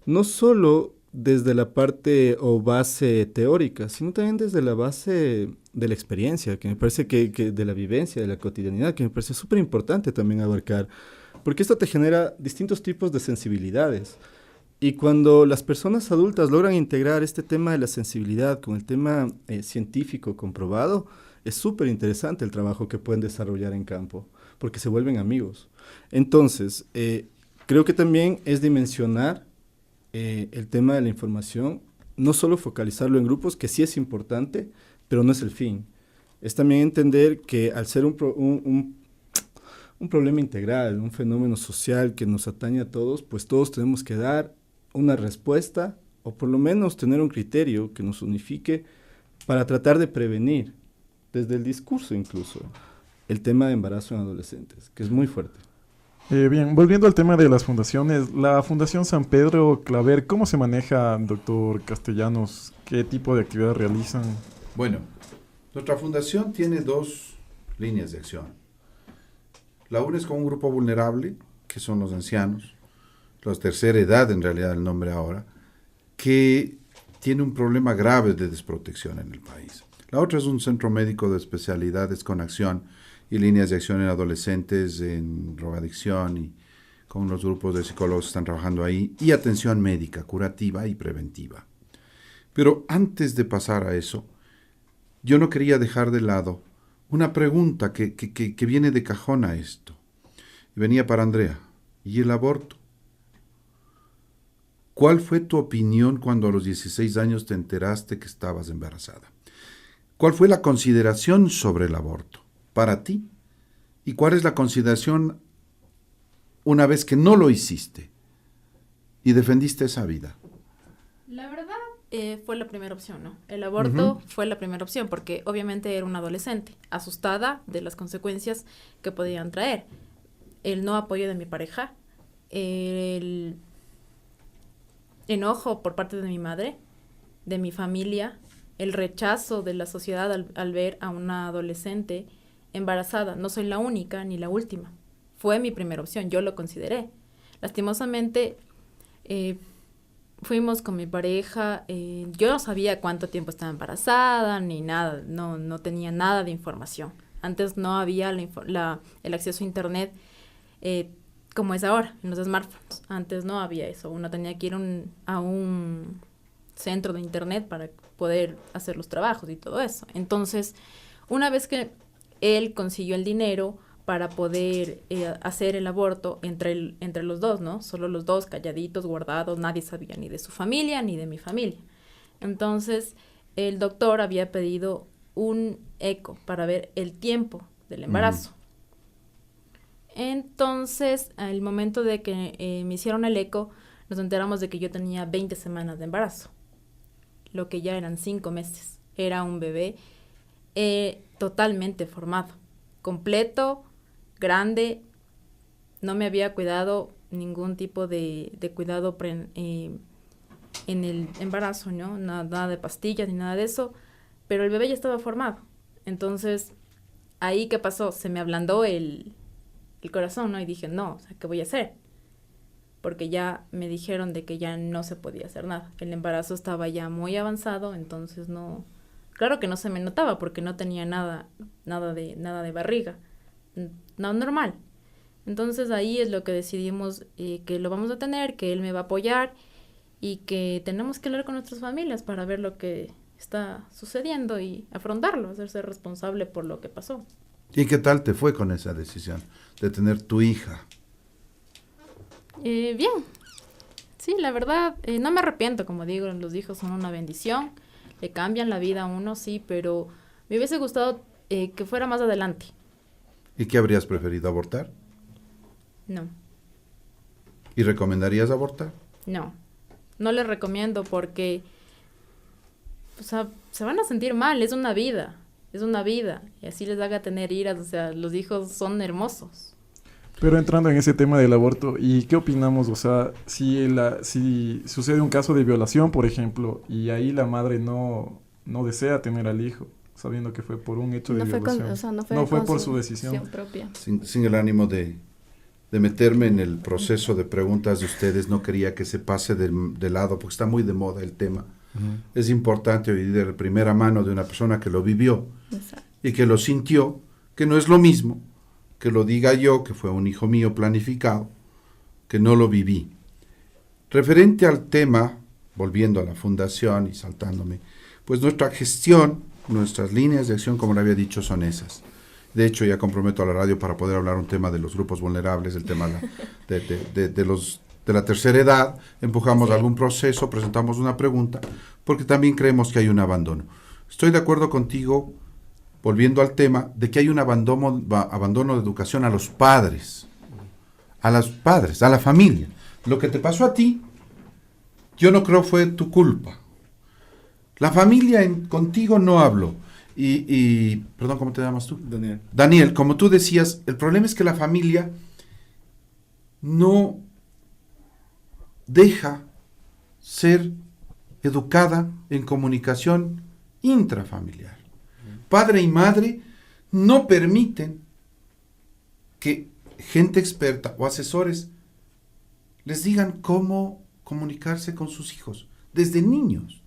No solo desde la parte o base teórica, sino también desde la base de la experiencia, que me parece que de la vivencia, de la cotidianidad, que me parece súper importante también abarcar, porque esto te genera distintos tipos de sensibilidades. Y cuando las personas adultas logran integrar este tema de la sensibilidad con el tema científico comprobado, es súper interesante el trabajo que pueden desarrollar en campo, porque se vuelven amigos. Entonces, creo que también es dimensionar el tema de la información, no solo focalizarlo en grupos, que sí es importante, pero no es el fin. Es también entender que al ser un problema integral, un fenómeno social que nos atañe a todos, pues todos tenemos que dar una respuesta o por lo menos tener un criterio que nos unifique para tratar de prevenir, desde el discurso incluso, el tema de embarazo en adolescentes, que es muy fuerte. Bien, volviendo al tema de las fundaciones, la Fundación San Pedro Claver, ¿cómo se maneja, doctor Castellanos? ¿Qué tipo de actividad realizan? Bueno, nuestra fundación tiene 2 líneas de acción. La una es con un grupo vulnerable, que son los ancianos, los tercera edad en realidad el nombre ahora, que tiene un problema grave de desprotección en el país. La otra es un centro médico de especialidades con acción y líneas de acción en adolescentes, en drogadicción, y con los grupos de psicólogos que están trabajando ahí, y atención médica, curativa y preventiva. Pero antes de pasar a eso, yo no quería dejar de lado una pregunta que viene de cajón a esto. Venía para Andrea. ¿Y el aborto? ¿Cuál fue tu opinión cuando a los 16 años te enteraste que estabas embarazada? ¿Cuál fue la consideración sobre el aborto para ti? ¿Y cuál es la consideración una vez que no lo hiciste y defendiste esa vida? La verdad fue la primera opción, ¿no? El aborto fue la primera opción porque obviamente era una adolescente asustada de las consecuencias que podían traer. El no apoyo de mi pareja, el enojo por parte de mi madre, de mi familia, el rechazo de la sociedad al ver a una adolescente embarazada. No soy la única ni la última. Fue mi primera opción, yo lo consideré. Lastimosamente, fuimos con mi pareja, yo no sabía cuánto tiempo estaba embarazada ni nada, no tenía nada de información. Antes no había el acceso a internet como es ahora, en los smartphones. Antes no había eso, uno tenía que ir a un centro de internet para poder hacer los trabajos y todo eso. Entonces, una vez que él consiguió el dinero para poder hacer el aborto entre los dos, ¿no? Solo los dos, calladitos, guardados, nadie sabía ni de su familia ni de mi familia. Entonces, el doctor había pedido un eco para ver el tiempo del embarazo. Entonces, al momento de que me hicieron el eco, nos enteramos de que yo tenía 20 semanas de embarazo, lo que ya eran 5 meses. Era un bebé totalmente formado, completo, grande. No me había cuidado ningún tipo de cuidado en el embarazo, ¿no? Nada de pastillas ni nada de eso, pero el bebé ya estaba formado. Entonces, ahí, ¿qué pasó? Se me ablandó el corazón, ¿no? Y dije, no, o sea, ¿qué voy a hacer? Porque ya me dijeron de que ya no se podía hacer nada. El embarazo estaba ya muy avanzado, entonces no... Claro que no se me notaba porque no tenía nada de barriga. No, normal. Entonces ahí es lo que decidimos, que lo vamos a tener, que él me va a apoyar y que tenemos que hablar con nuestras familias para ver lo que está sucediendo y afrontarlo, hacerse responsable por lo que pasó. ¿Y qué tal te fue con esa decisión de tener tu hija? Bien. Sí, la verdad, no me arrepiento, como digo, los hijos son una bendición, le cambian la vida a uno, sí, pero me hubiese gustado que fuera más adelante. ¿Y qué habrías preferido, abortar? No. ¿Y recomendarías abortar? No les recomiendo porque, o sea, se van a sentir mal, es una vida, y así les haga tener iras, o sea, los hijos son hermosos. Pero entrando en ese tema del aborto, ¿y qué opinamos? O sea, si sucede un caso de violación, por ejemplo, y ahí la madre no desea tener al hijo, sabiendo que fue por un hecho de violación. No fue por su decisión propia. Sin el ánimo de meterme en el proceso de preguntas de ustedes, no quería que se pase de lado, porque está muy de moda el tema. Es importante oír de primera mano de una persona que lo vivió. Exacto. Y que lo sintió, que no es lo mismo que lo diga yo, que fue un hijo mío planificado, que no lo viví. Referente al tema, volviendo a la fundación y saltándome, pues nuestra gestión, nuestras líneas de acción, como le había dicho, son esas. De hecho, ya comprometo a la radio para poder hablar un tema de los grupos vulnerables, el tema de la tercera edad, empujamos algún proceso, presentamos una pregunta, porque también creemos que hay un abandono. Estoy de acuerdo contigo, volviendo al tema, de que hay un abandono de educación a los padres, a la familia. Lo que te pasó a ti, yo no creo fue tu culpa. La familia contigo no habló. Y perdón, ¿cómo te llamas tú? Daniel, como tú decías, el problema es que la familia no deja ser educada en comunicación intrafamiliar. Padre y madre no permiten que gente experta o asesores les digan cómo comunicarse con sus hijos, desde niños,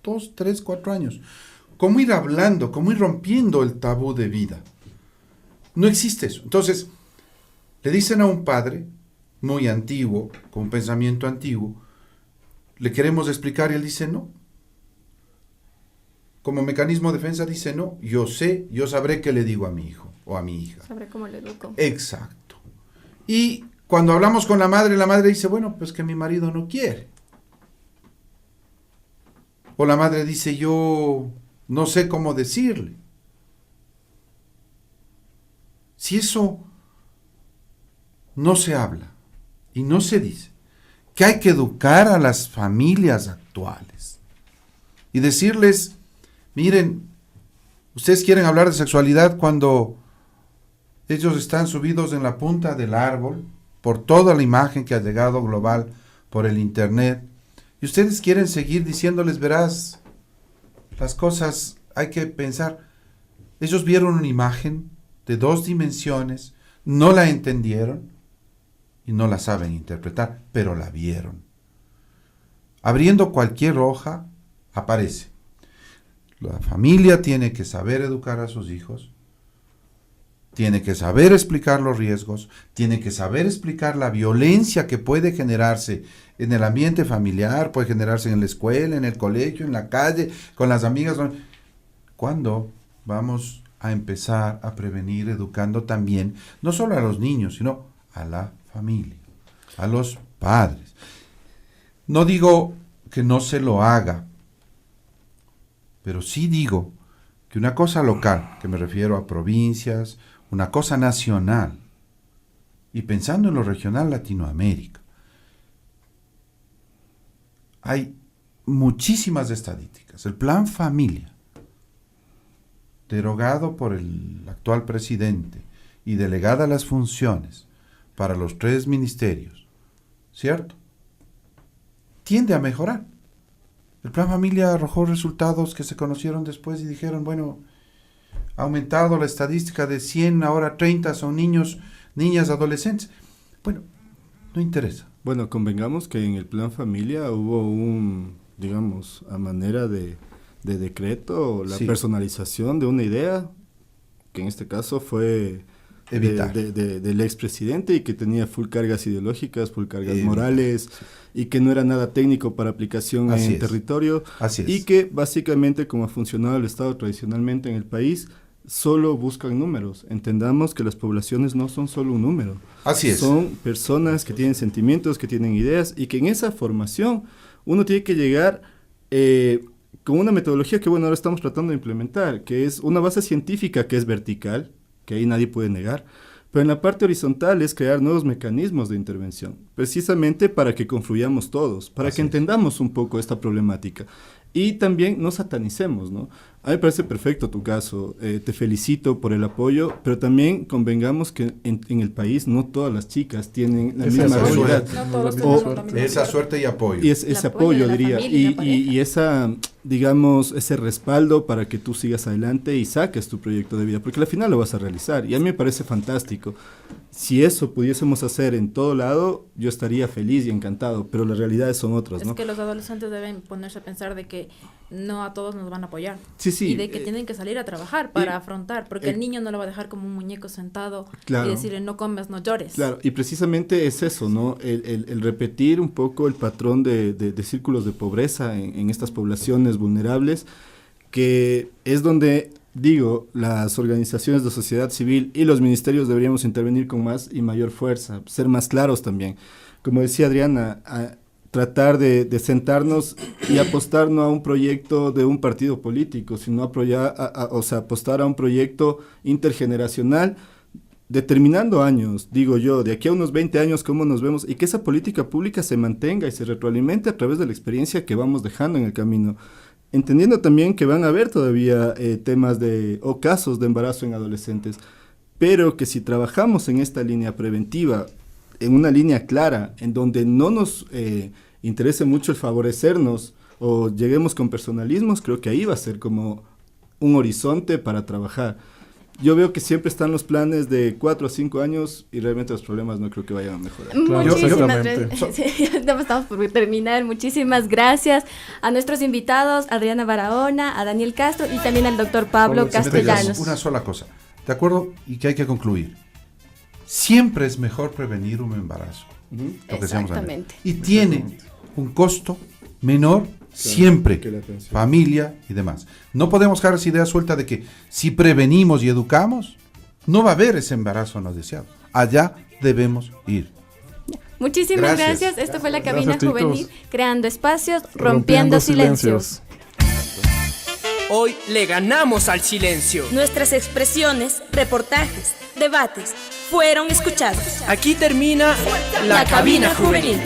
2, 3, 4 años. Cómo ir hablando, cómo ir rompiendo el tabú de vida. No existe eso. Entonces, le dicen a un padre muy antiguo, con un pensamiento antiguo, le queremos explicar y él dice no. Como mecanismo de defensa dice no, yo sabré qué le digo a mi hijo o a mi hija. Sabré cómo le educo. Exacto. Y cuando hablamos con la madre dice, bueno, pues que mi marido no quiere. O la madre dice, yo no sé cómo decirle. Si eso no se habla y no se dice, que hay que educar a las familias actuales y decirles, miren, ustedes quieren hablar de sexualidad cuando ellos están subidos en la punta del árbol por toda la imagen que ha llegado global por el internet, y ustedes quieren seguir diciéndoles, verás, las cosas hay que pensar. Ellos vieron una imagen de 2 dimensiones, no la entendieron y no la saben interpretar, pero la vieron. Abriendo cualquier hoja, aparece. La familia tiene que saber educar a sus hijos, tiene que saber explicar los riesgos, tiene que saber explicar la violencia que puede generarse en el ambiente familiar, puede generarse en la escuela, en el colegio, en la calle, con las amigas. ¿Cuándo vamos a empezar a prevenir educando también, no solo a los niños, sino a la familia, a los padres? No digo que no se lo haga, pero sí digo que una cosa local, que me refiero a provincias, una cosa nacional, y pensando en lo regional Latinoamérica, hay muchísimas estadísticas. El Plan Familia, derogado por el actual presidente y delegada las funciones para los 3 ministerios, ¿cierto?, tiende a mejorar. El Plan Familia arrojó resultados que se conocieron después y dijeron, bueno, ha aumentado la estadística de 100, ahora 30 son niños, niñas, adolescentes. Bueno, no interesa. Bueno, convengamos que en el Plan Familia hubo digamos, a manera de decreto, la personalización de una idea, que en este caso fue del expresidente y que tenía full cargas ideológicas, full cargas morales, y que no era nada técnico para aplicación en territorio, y que básicamente, como ha funcionado el Estado tradicionalmente en el país, solo buscan números. Entendamos que las poblaciones no son solo un número. Son personas que tienen sentimientos, que tienen ideas, y que en esa formación uno tiene que llegar con una metodología que, bueno, ahora estamos tratando de implementar, que es una base científica que es vertical, que ahí nadie puede negar, Pero en la parte horizontal es crear nuevos mecanismos de intervención, precisamente para que confluyamos todos, para que entendamos un poco esta problemática. Y también no satanicemos, ¿no? A mí me parece perfecto tu caso, te felicito por el apoyo, pero también convengamos que en el país no todas las chicas tienen la misma realidad. Esa suerte y apoyo. Y ese apoyo, diría, y esa, digamos, ese respaldo para que tú sigas adelante y saques tu proyecto de vida, porque al final lo vas a realizar, y a mí me parece fantástico. Si eso pudiésemos hacer en todo lado, yo estaría feliz y encantado, pero las realidades son otras, ¿no? Es que los adolescentes deben ponerse a pensar de que no a todos nos van a apoyar. Sí, sí. Y de que tienen que salir a trabajar para afrontar, porque el niño no lo va a dejar como un muñeco sentado y decirle no comes, no llores. Claro, y precisamente es eso, ¿no? El repetir un poco el patrón de círculos de pobreza en estas poblaciones vulnerables, que es donde, digo, las organizaciones de sociedad civil y los ministerios deberíamos intervenir con más y mayor fuerza, ser más claros también. Como decía Adriana, tratar de sentarnos y apostar no a un proyecto de un partido político, sino apostar a un proyecto intergeneracional, determinando años, digo yo, de aquí a unos 20 años cómo nos vemos, y que esa política pública se mantenga y se retroalimente a través de la experiencia que vamos dejando en el camino. Entendiendo también que van a haber todavía temas o casos de embarazo en adolescentes, pero que si trabajamos en esta línea preventiva, en una línea clara, en donde no nos interese mucho el favorecernos o lleguemos con personalismos, creo que ahí va a ser como un horizonte para trabajar. Yo veo que siempre están los planes de 4 a 5 años y realmente los problemas no creo que vayan a mejorar. Muchísimas gracias. Estamos por terminar. Muchísimas gracias a nuestros invitados, Adriana Barahona, a Daniel Castro y también al doctor Pablo Castellanos. Una sola cosa, ¿de acuerdo? Y que hay que concluir. Siempre es mejor prevenir un embarazo. Exactamente. Y tiene un costo menor siempre, familia y demás. No podemos dejar esa idea suelta de que si prevenimos y educamos, no va a haber ese embarazo no deseado. Allá debemos ir. Muchísimas gracias. Esto fue la cabina juvenil, creando espacios, rompiendo silencios. Hoy le ganamos al silencio. Nuestras expresiones, reportajes, debates fueron escuchados. Aquí termina la cabina juvenil.